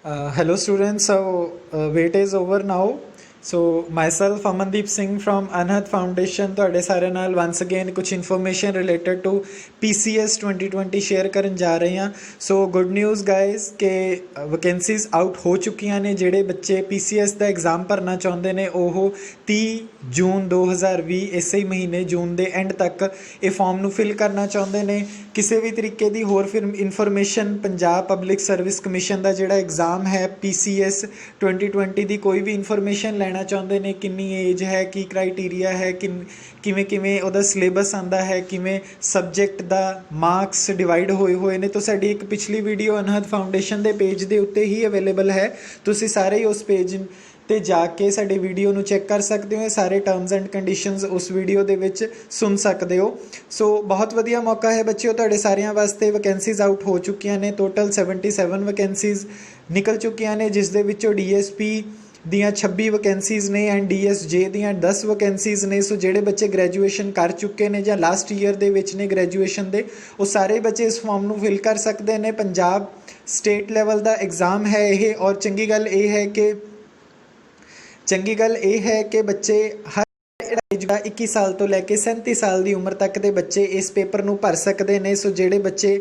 Hello students, wait is over now. So myself Amandeep Singh from Anhat Foundation ਤੁਹਾਡੇ ਸਾਰਿਆਂ ਨਾਲ once again ਕੁਝ information related to PCS 2020 share ਕਰਨ ਜਾ ਰਹੇ ਹਾਂ। ਸੋ ਗੁੱਡ ਨਿਊਜ਼ ਗਾਇਜ਼ ਕਿ ਵੈਕੈਂਸੀਜ਼ ਆਊਟ ਹੋ ਚੁੱਕੀਆਂ ਨੇ। ਜਿਹੜੇ ਬੱਚੇ PCS ਦਾ ਐਗਜ਼ਾਮ ਭਰਨਾ ਚਾਹੁੰਦੇ ਨੇ ਉਹ 30 ਜੂਨ 2020 ਇਸੇ ਹੀ ਮਹੀਨੇ ਜੂਨ ਦੇ ਐਂਡ ਤੱਕ ਇਹ ਫਾਰਮ ਨੂੰ ਫਿਲ ਕਰਨਾ ਚਾਹੁੰਦੇ ਨੇ। ਕਿਸੇ ਵੀ ਤਰੀਕੇ ਦੀ ਹੋਰ ਫਿਰ information Punjab Public Service Commission ਦਾ ਜਿਹੜਾ ਐਗਜ਼ਾਮ ਹੈ PCS 2020 ਦੀ ਕੋਈ ਵੀ ਇਨਫੋਰਮੇਸ਼ਨ ਲੈਣਾ ਚਾਹੁੰਦੇ ਨੇ, ਕਿੰਨੀ ਏਜ ਹੈ, ਕੀ ਕ੍ਰਾਈਟੀਰੀਆ ਹੈ, ਕਿਵੇਂ ਉਹਦਾ ਸਿਲੇਬਸ ਆਉਂਦਾ ਹੈ, ਕਿਵੇਂ ਸਬਜੈਕਟ ਦਾ ਮਾਰਕਸ ਡਿਵਾਈਡ ਹੋਏ ਨੇ, ਤਾਂ ਸਾਡੀ ਇੱਕ ਪਿਛਲੀ ਵੀਡੀਓ ਅਨਹਦ ਫਾਊਂਡੇਸ਼ਨ ਦੇ ਪੇਜ ਦੇ ਉੱਤੇ ਹੀ ਅਵੇਲੇਬਲ ਹੈ। ਤੁਸੀਂ ਸਾਰੇ ਹੀ ਉਸ ਪੇਜ ਤੇ ਜਾ ਕੇ ਸਾਡੇ ਵੀਡੀਓ ਨੂੰ ਚੈੱਕ ਕਰ ਸਕਦੇ ਹੋ। ਸਾਰੇ ਟਰਮਸ ਐਂਡ ਕੰਡੀਸ਼ਨਸ ਉਸ ਵੀਡੀਓ ਦੇ ਵਿੱਚ ਸੁਣ ਸਕਦੇ ਹੋ। ਸੋ ਬਹੁਤ ਵਧੀਆ ਮੌਕਾ ਹੈ ਬੱਚਿਓ ਤੁਹਾਡੇ ਸਾਰਿਆਂ ਵਾਸਤੇ। ਵੈਕੈਂਸੀਜ਼ ਆਊਟ ਹੋ ਚੁੱਕੀਆਂ ਨੇ। ਟੋਟਲ 77 ਵੈਕੈਂਸੀਜ਼ ਨਿਕਲ ਚੁੱਕੀਆਂ ਨੇ, ਜਿਸ ਦੇ ਵਿੱਚੋਂ DSP ਦੀਆਂ 26 ਵੈਕੈਂਸੀਜ਼ ਨੇ ਐਂਡ DSJ ਦੀਆਂ 10 ਵੈਕੈਂਸੀਜ਼ ਨੇ। ਸੋ ਜਿਹੜੇ ਬੱਚੇ ਗ੍ਰੈਜੂਏਸ਼ਨ ਕਰ ਚੁੱਕੇ ਨੇ ਜਾਂ ਲਾਸਟ ਈਅਰ ਦੇ ਵਿੱਚ ਨੇ ਗ੍ਰੈਜੂਏਸ਼ਨ ਦੇ, ਉਹ ਸਾਰੇ ਬੱਚੇ ਇਸ ਫਾਰਮ ਨੂੰ ਫਿਲ ਕਰ ਸਕਦੇ ਨੇ। ਪੰਜਾਬ ਸਟੇਟ ਲੈਵਲ ਦਾ ਐਗਜ਼ਾਮ ਹੈ ਇਹ। ਔਰ ਚੰਗੀ ਗੱਲ ਇਹ ਹੈ ਕਿ ਬੱਚੇ ਹਰ ਏਜ ਦਾ 21 ਸਾਲ ਤੋਂ ਲੈ ਕੇ 37 ਸਾਲ ਦੀ ਉਮਰ ਤੱਕ ਦੇ ਬੱਚੇ ਇਸ ਪੇਪਰ ਨੂੰ ਭਰ ਸਕਦੇ ਨੇ। ਸੋ ਜਿਹੜੇ ਬੱਚੇ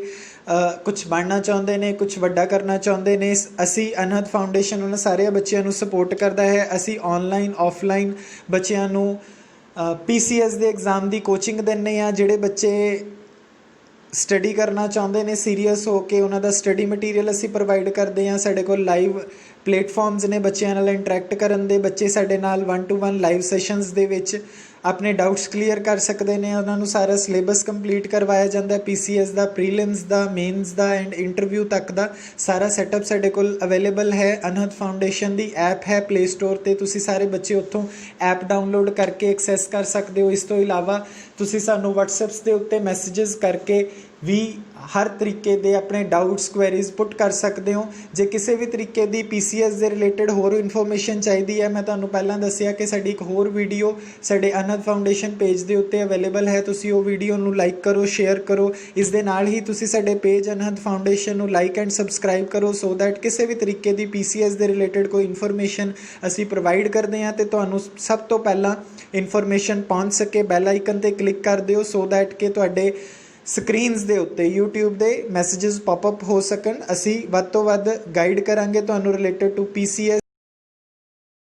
ਕੁਛ ਬਣਨਾ ਚਾਹੁੰਦੇ ਨੇ, ਕੁਛ ਵੱਡਾ ਕਰਨਾ ਚਾਹੁੰਦੇ ਨੇ, ਅਸੀਂ ਅਨਹਦ ਫਾਊਂਡੇਸ਼ਨ ਉਹਨਾਂ ਸਾਰੇ ਬੱਚਿਆਂ ਨੂੰ ਸਪੋਰਟ ਕਰਦਾ ਹੈ। ਅਸੀਂ ਔਨਲਾਈਨ ਆਫਲਾਈਨ ਬੱਚਿਆਂ ਨੂੰ PCS ਦੇ ਐਗਜ਼ਾਮ ਦੀ ਕੋਚਿੰਗ ਦਿੰਦੇ ਹਾਂ। ਜਿਹੜੇ ਬੱਚੇ ਸਟੱਡੀ ਕਰਨਾ ਚਾਹੁੰਦੇ ਨੇ ਸੀਰੀਅਸ ਹੋ ਕੇ, ਉਹਨਾਂ ਦਾ ਸਟੱਡੀ ਮਟੀਰੀਅਲ ਅਸੀਂ ਪ੍ਰੋਵਾਈਡ ਕਰਦੇ ਹਾਂ। ਸਾਡੇ ਕੋਲ ਲਾਈਵ ਪਲੇਟਫਾਰਮਸ ਨੇ ਬੱਚਿਆਂ ਨਾਲ ਇੰਟਰੈਕਟ ਕਰਨ ਦੇ। ਬੱਚੇ ਸਾਡੇ ਨਾਲ 1-to-1 ਲਾਈਵ ਸੈਸ਼ਨਸ ਦੇ ਵਿੱਚ ਆਪਣੇ ਡਾਊਟਸ ਕਲੀਅਰ ਕਰ ਸਕਦੇ ਨੇ। ਉਹਨਾਂ ਨੂੰ ਸਾਰਾ ਸਿਲੇਬਸ ਕੰਪਲੀਟ ਕਰਵਾਇਆ ਜਾਂਦਾ। PCS the, prelims the, mains the and interview ਤੱਕ ਦਾ ਸਾਰਾ ਸੈਟਅਪ ਸਾਡੇ ਕੋਲ ਅਵੇਲੇਬਲ ਹੈ। ਅਨਹਦ ਫਾਊਂਡੇਸ਼ਨ ਦੀ ਐਪ ਹੈ ਪਲੇ ਸਟੋਰ 'ਤੇ, ਤੁਸੀਂ ਸਾਰੇ ਬੱਚੇ ਉੱਥੋਂ ਐਪ ਡਾਊਨਲੋਡ ਕਰਕੇ ਐਕਸੈਸ ਕਰ ਸਕਦੇ ਹੋ। ਇਸ ਤੋਂ ਇਲਾਵਾ ਤੁਸੀਂ ਸਾਨੂੰ ਵਟਸਐਪਸ ਦੇ ਉੱਤੇ ਮੈਸੇजेस ਕਰਕੇ ਵੀ ਹਰ ਤਰੀਕੇ ਦੇ ਆਪਣੇ ਡਾਊਟਸ ਕੁਐਰੀਜ਼ ਪੁੱਟ ਕਰ ਸਕਦੇ ਹੋ। ਜੇ ਕਿਸੇ ਵੀ ਤਰੀਕੇ ਦੀ PCS ਦੇ ਰਿਲੇਟਡ ਹੋਰ ਇਨਫੋਰਮੇਸ਼ਨ ਚਾਹੀਦੀ ਹੈ, ਮੈਂ ਤੁਹਾਨੂੰ ਪਹਿਲਾਂ ਦੱਸਿਆ ਕਿ ਸਾਡੀ ਇੱਕ ਹੋਰ ਵੀਡੀਓ ਸਾਡੇ ਅਨਹਦ ਫਾਊਂਡੇਸ਼ਨ ਪੇਜ ਦੇ ਉੱਤੇ ਅਵੇਲੇਬਲ ਹੈ। ਤੁਸੀਂ ਉਹ ਵੀਡੀਓ ਨੂੰ ਲਾਈਕ ਕਰੋ, ਸ਼ੇਅਰ ਕਰੋ। ਇਸ ਦੇ ਨਾਲ ਹੀ ਤੁਸੀਂ ਸਾਡੇ ਪੇਜ ਅਨਹਦ ਫਾਊਂਡੇਸ਼ਨ ਨੂੰ ਲਾਈਕ ਐਂਡ ਸਬਸਕ੍ਰਾਈਬ ਕਰੋ, ਸੋ ਦੈਟ ਕਿਸੇ ਵੀ ਤਰੀਕੇ ਦੀ PCS ਦੇ ਰਿਲੇਟਡ ਕੋਈ ਇਨਫੋਰਮੇਸ਼ਨ ਅਸੀਂ ਪ੍ਰੋਵਾਈਡ ਕਰਦੇ ਹਾਂ ਤੇ ਤੁਹਾਨੂੰ ਸਭ ਤੋਂ ਪਹਿਲਾਂ ਇਨਫੋਰਮੇਸ਼ਨ ਪਹੁੰਚ ਸਕੇ। ਬੈਲ ਆਈਕਨ 'ਤੇ ਕਲਿੱਕ ਕਰ ਦਿਓ ਸੋ ਦੈਟ ਕਿ ਤੁਹਾਡੇ ਸਕਰੀਨਸ ਦੇ ਉੱਤੇ YouTube ਦੇ ਮੈਸੇजेस ਪੌਪਅਪ ਹੋ ਸਕਣ। ਅਸੀਂ ਵੱਧ ਤੋਂ ਵੱਧ ਗਾਈਡ ਕਰਾਂਗੇ ਤੁਹਾਨੂੰ ਰਿਲੇਟਡ ਟੂ PCS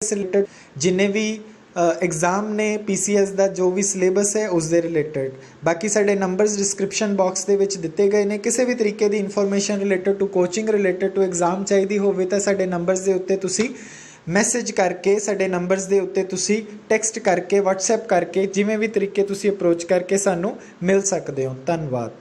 ਰਿਲੇਟਡ ਜਿੰਨੇ ਵੀ ਐਗਜ਼ਾਮ ਨੇ PCS ਦਾ, ਜੋ ਵੀ ਸਿਲੇਬਸ ਹੈ ਉਸ ਦੇ ਰਿਲੇਟਡ। ਬਾਕੀ ਸਾਡੇ ਨੰਬਰਸ ਡਿਸਕ੍ਰਿਪਸ਼ਨ ਬਾਕਸ ਦੇ ਵਿੱਚ ਦਿੱਤੇ ਗਏ ਨੇ। ਕਿਸੇ ਵੀ ਤਰੀਕੇ ਦੀ information related to coaching, related to exam ਚਾਹੀਦੀ ਹੋਵੇ ਤਾਂ ਸਾਡੇ ਨੰਬਰਸ ਦੇ ਉੱਤੇ ਤੁਸੀਂ ਮੈਸੇਜ ਕਰਕੇ, ਸਾਡੇ ਨੰਬਰਸ ਦੇ ਉੱਤੇ ਤੁਸੀਂ ਟੈਕਸਟ ਕਰਕੇ, WhatsApp ਕਰਕੇ, ਜਿਵੇਂ ਵੀ ਤਰੀਕੇ ਤੁਸੀਂ ਅਪਰੋਚ ਕਰਕੇ ਸਾਨੂੰ ਮਿਲ ਸਕਦੇ ਹੋ। ਧੰਨਵਾਦ।